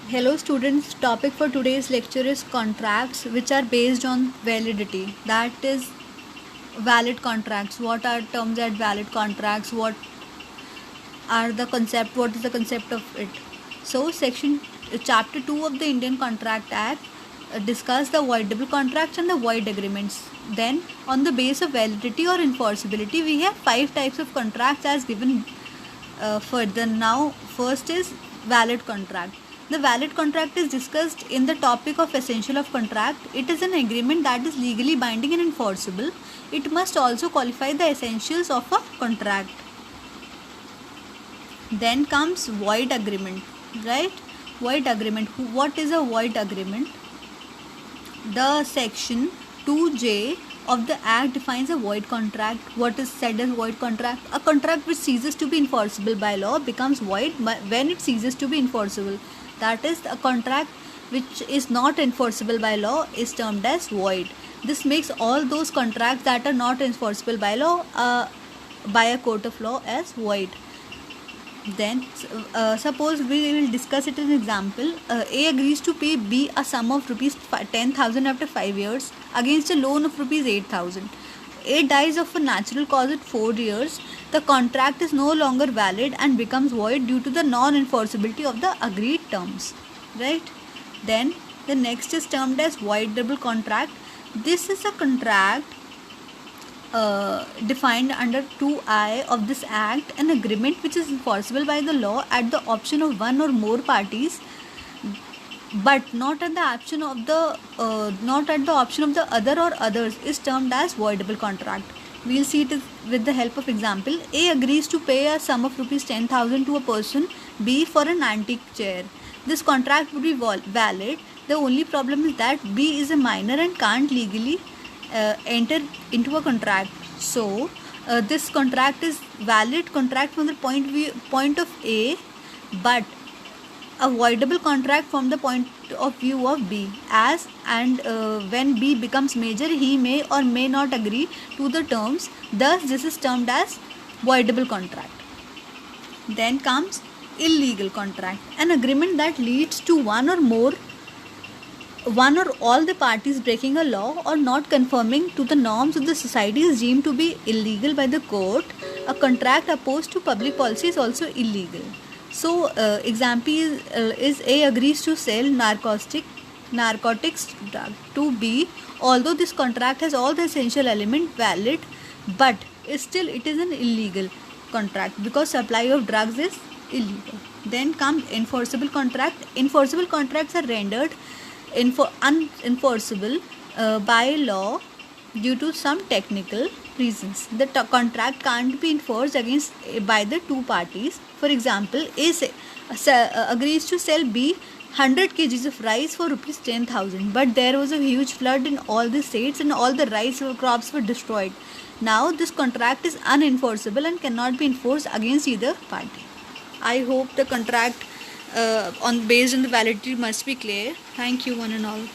Hello students, topic for today's lecture is contracts which are based on validity. That is valid contracts. What are terms at valid contracts? What is the concept of it? So chapter 2 of the Indian Contract Act discuss the voidable contracts and the void agreements. Then on the base of validity or enforceability, we have 5 types of contracts as given further. Now first is valid contract. The valid contract is discussed in the topic of essential of contract. It is an agreement that is legally binding and enforceable. It must also qualify the essentials of a contract. Then comes void agreement, right? Void agreement. What is a void agreement? The section 2J of the Act defines a void contract. What is said as void contract? A contract which ceases to be enforceable by law becomes void when it ceases to be enforceable. That is, a contract which is not enforceable by law is termed as void. This makes all those contracts that are not enforceable by law by a court of law as void. Then suppose we will discuss it as an example. A agrees to pay B a sum of rupees 10,000 after 5 years against a loan of rupees 8,000. A dies of a natural cause at 4 years. The contract is no longer valid and becomes void due to the non-enforceability of the agreed terms. Right? Then the next is termed as voidable contract. This is a contract defined under 2I of this Act, an agreement which is enforceable by the law at the option of one or more parties, but not at the option of the other or others, is termed as voidable contract. We will see it with the help of example. A agrees to pay a sum of rupees 10,000 to a person B for an antique chair. This contract would be valid. The only problem is that B is a minor and can't legally enter into a contract. So this contract is valid contract from the point of A, but a voidable contract from the point of view of B, when B becomes major, he may or may not agree to the terms. Thus this is termed as voidable contract. Then comes illegal contract, an agreement that leads to one or all the parties breaking a law or not conforming to the norms of the society is deemed to be illegal by the court. A contract opposed to public policy is also illegal. So example is A agrees to sell narcotics drug to B. Although this contract has all the essential elements valid, but still it is an illegal contract because supply of drugs is illegal. Then comes enforceable contract. Enforceable contracts are rendered unenforceable by law due to some technical reasons. The contract can't be enforced against by the two parties. For example, A agrees to sell B 100 kgs of rice for rupees 10,000, but there was a huge flood in all the states and all the rice crops were destroyed. Now this contract is unenforceable and cannot be enforced against either party. I hope the contract based on the validity must be clear. Thank you one and all.